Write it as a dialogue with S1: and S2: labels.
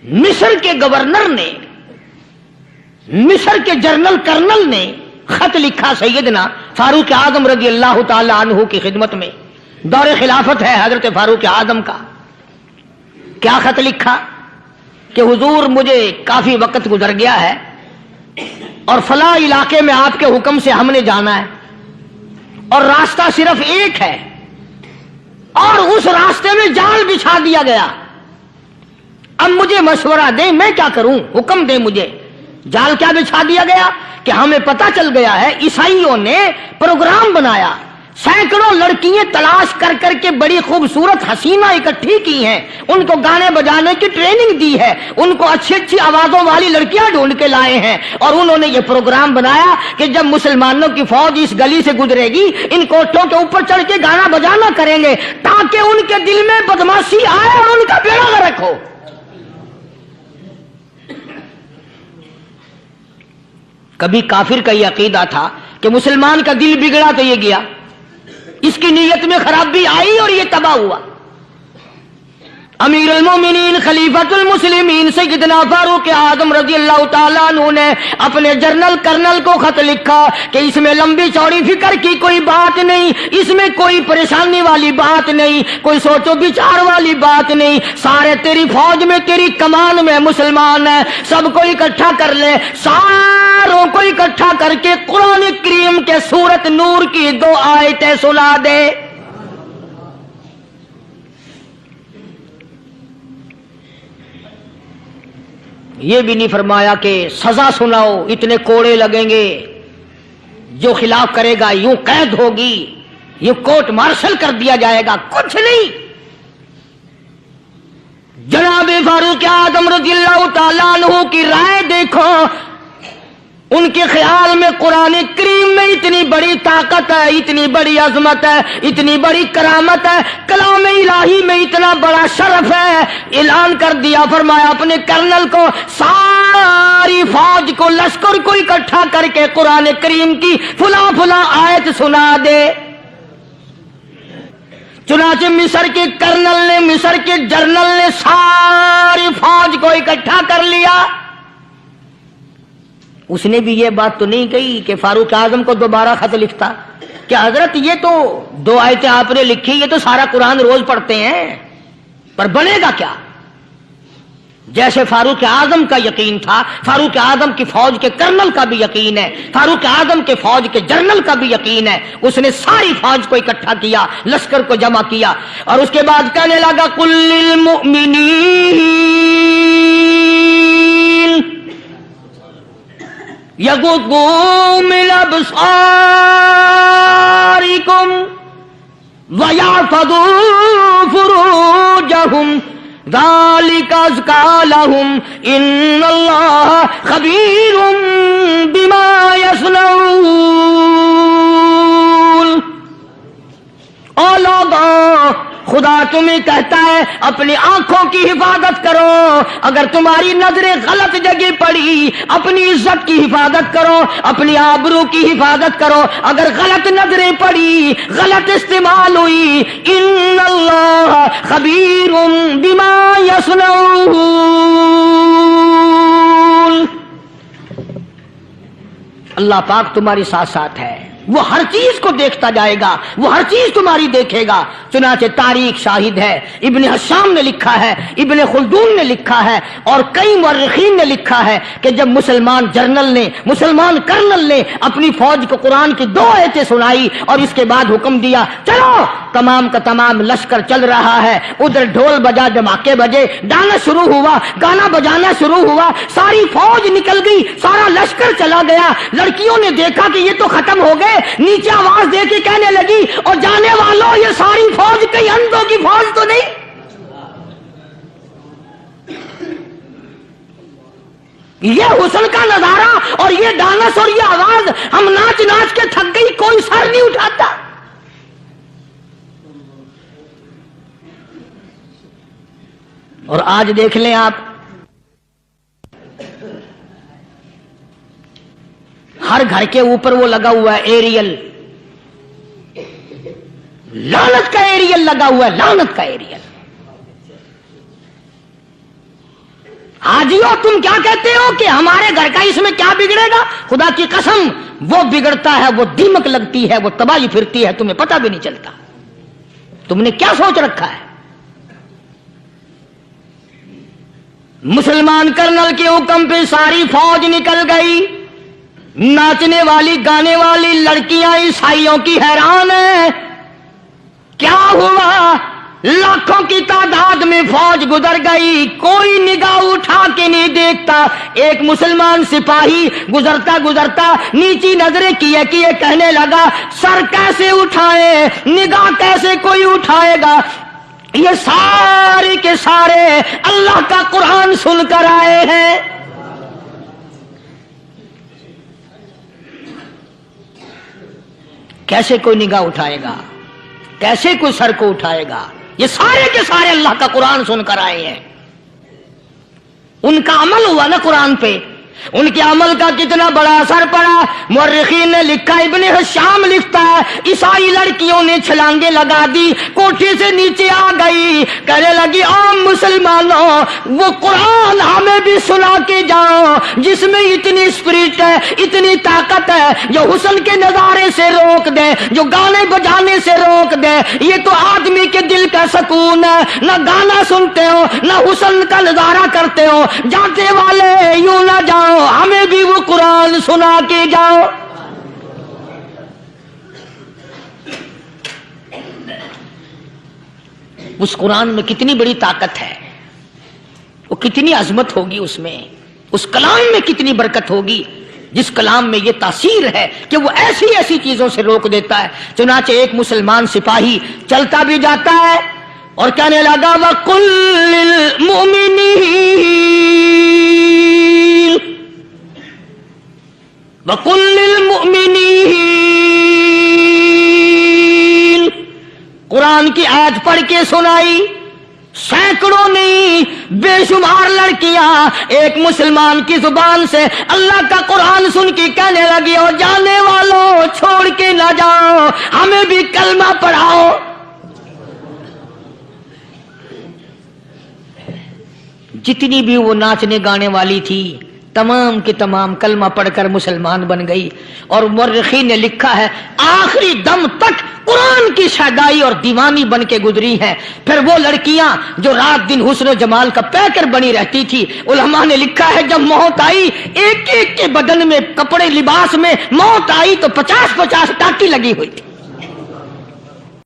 S1: मिस्र के गवर्नर ने, मिस्र के जनरल कर्नल ने खत लिखा सैयदना फारूक आजम रजी अल्लाह ताला अन्हु की खिदमत में। दौरे खिलाफत है हजरत फारूक आजम का। क्या खत लिखा कि हुजूर मुझे काफी वक्त गुजर गया है और फला इलाके में आपके हुक्म से हमने जाना है और रास्ता सिर्फ एक है और उस रास्ते में जाल बिछा दिया गया। अब मुझे मशवरा दे, मैं क्या करूं, हुक्म दे मुझे। जाल क्या बिछा दिया गया कि हमें पता चल गया है ईसाइयों ने प्रोग्राम बनाया, सैकड़ों लड़कियां तलाश कर करके बड़ी खूबसूरत हसीना इकट्ठी की हैं, उनको गाने बजाने की ट्रेनिंग दी है, उनको अच्छी अच्छी आवाजों वाली लड़कियां ढूंढ के लाए हैं और उन्होंने ये प्रोग्राम बनाया कि जब मुसलमानों की फौज इस गली से गुजरेगी इन कोठों के ऊपर चढ़ के गाना बजाना करेंगे ताकि उनके दिल में बदमाशी आए और उनका बेड़ा गर्क हो। कभी काफिर का यह अकीदा था कि मुसलमान का दिल बिगड़ा तो ये गया, इसकी नीयत में खराबी आई और ये तबाह हुआ। अमीरुल मोमिनीन खलीफतुल मुस्लिमीन सैयदना फारूक आजम रजी अल्लाह ताला अन्हु ने अपने जनरल कर्नल को खत लिखा कि इसमें लंबी चौड़ी फिक्र की कोई बात नहीं, इसमें कोई परेशानी वाली बात नहीं, कोई सोचो विचार वाली बात नहीं। सारे तेरी फौज में तेरी कमान में मुसलमान है, सबको इकट्ठा कर ले, सारों को इकट्ठा करके कुरान करीम के सूरत नूर की 2 आयतें सुना दे। ये भी नहीं फरमाया कि सजा सुनाओ, इतने कोड़े लगेंगे, जो खिलाफ करेगा यूं कैद होगी, यूं कोर्ट मार्शल कर दिया जाएगा, कुछ नहीं। जनाब फारूक आजम रज़ियल्लाहु ताला अन्हु की राय देखो, उनके ख्याल में कुरान करीम में इतनी बड़ी ताकत है, इतनी बड़ी अजमत है, इतनी बड़ी करामत है, कलाम इलाही में इतना बड़ा शरफ है। ऐलान कर दिया, फरमाया अपने कर्नल को सारी फौज को, लश्कर को इकट्ठा करके कुरान करीम की फुला फुला आयत सुना दे। चुनाचे मिस्र के कर्नल ने, मिस्र के जनरल ने सारी फौज को इकट्ठा कर लिया। उसने भी ये बात तो नहीं कही कि फारूक आजम को दोबारा खत लिखता कि हजरत ये तो 2 आयतें आपने लिखी, ये तो सारा कुरान रोज पढ़ते हैं, पर बनेगा क्या। जैसे फारूक आजम का यकीन था, फारूक आजम की फौज के कर्नल का भी यकीन है, फारूक आजम के फौज के जनरल का भी यकीन है। उसने सारी फौज को इकट्ठा किया, लश्कर को जमा किया और उसके बाद कहने लगा कुल्लिल मुमिनीन यगुद्दू मिन अब्सारिकुम व यहफज़ू फुरूजहुम ज़ालिका अज़का लहुम इन्नल्लाह खबीरुम बिमा यस्नऊन। ओ लोगों, खुदा तुम्हें कहता है अपनी आंखों की हिफाजत करो, अगर तुम्हारी नजरें गलत जगह पड़ी अपनी इज्जत की हिफाजत करो, अपनी आबरू की हिफाजत करो। अगर गलत नजरें पड़ी, गलत इस्तेमाल हुई, इन्नल्लाह खबीरुम बिमा यस्नऊन। अल्लाह पाक तुम्हारे साथ साथ है, वो हर चीज को देखता जाएगा, वो हर चीज तुम्हारी देखेगा। चुनाचे तारीख शाहिद है, इब्न हशाम ने लिखा है, इब्न खुल्दून ने लिखा है और कई मुअर्रिखीन ने लिखा है कि जब मुसलमान जनरल ने, मुसलमान कर्नल ने अपनी फौज को कुरान की 2 आयतें सुनाई और इसके बाद हुक्म दिया चलो, तमाम का तमाम लश्कर चल रहा है। उधर ढोल बजा, धमाके बजे, गाना शुरू हुआ, गाना बजाना शुरू हुआ, सारी फौज निकल गई, सारा लश्कर चला गया। लड़कियों ने देखा कि ये तो खत्म हो गए, नीचे आवाज दे के कहने लगी और जाने वालों ये सारी फौज कई अंधों की फौज तो नहीं। ये हुस्न का नजारा और ये डांस और ये आवाज, हम नाच नाच के थक गई, कोई सर नहीं उठाता। और आज देख लें आप, हर घर के ऊपर वो लगा हुआ है एरियल, लानत का एरियल लगा हुआ है, लानत का एरियल। हाजियों तुम क्या कहते हो कि हमारे घर का इसमें क्या बिगड़ेगा? खुदा की कसम वो बिगड़ता है, वो दीमक लगती है, वो तबाही फिरती है, तुम्हें पता भी नहीं चलता। तुमने क्या सोच रखा है? मुसलमान कर्नल के हुक्म पे सारी फौज निकल गई। नाचने वाली गाने वाली लड़कियां ईसाइयों की हैरान है। क्या हुआ? लाखों की तादाद में फौज गुजर गई, कोई निगाह उठा के नहीं देखता। एक मुसलमान सिपाही गुजरता गुजरता नीची नजरें किए किए कहने लगा, सर कैसे उठाए, निगाह कैसे कोई उठाएगा? ये सारे के सारे अल्लाह का कुरान सुनकर आए हैं। कैसे कोई निगाह उठाएगा, कैसे कोई सर को उठाएगा? ये सारे के सारे अल्लाह का कुरान सुनकर आए हैं। उनका अमल हुआ ना कुरान पे, उनके अमल का कितना बड़ा असर पड़ा। मुर्रिखीन ने लिखा, इब्न हिशाम लिखता है, ईसाई लड़कियों ने छलांगे लगा दी, कोठी से नीचे आ गई, कहने लगी, ओ मुसलमानों, वो कुरान हमें भी सुना के जाओ जिसमें इतनी स्पिरिट है, इतनी ताकत है, जो हुस्न के नजारे से रोक दे, जो गाने बजाने से रोक दे। ये तो आदमी के दिल का सुकून है। न गाना सुनते हो, न हुस्न का नजारा करते हो। जाते वाले यूं ना जाओ, हमें भी वो कुरान सुना के जाओ। उस कुरान में कितनी बड़ी ताकत है, वो कितनी अजमत होगी उसमें, उस कलाम में कितनी बरकत होगी, जिस कलाम में ये तासीर है कि वो ऐसी ऐसी चीजों से रोक देता है। चुनाचे एक मुसलमान सिपाही चलता भी जाता है और कहने लगा, वकुल्लिल मुमिनीन, कुरान की आयत पढ़ के सुनाई। सैकड़ों नहीं बेशुमार लड़कियां एक मुसलमान की जुबान से अल्लाह का कुरान सुन के कहने लगी, और जाने वालों छोड़ के ना जाओ, हमें भी कलमा पढ़ाओ। जितनी भी वो नाचने गाने वाली थी, तमाम की तमाम कलमा पढ़कर मुसलमान बन गई। और मुर्रिखीन ने लिखा है, आखिरी दम तक कुरान की शदाई और दीवानी बन के गुजरी है। फिर वो लड़कियां जो रात दिन हुस्न जमाल का पैकर बनी रहती थी, उलमा ने लिखा है, जब मौत आई, एक एक के बदन में कपड़े लिबास में मौत आई तो 50-50 टाकी लगी हुई थी।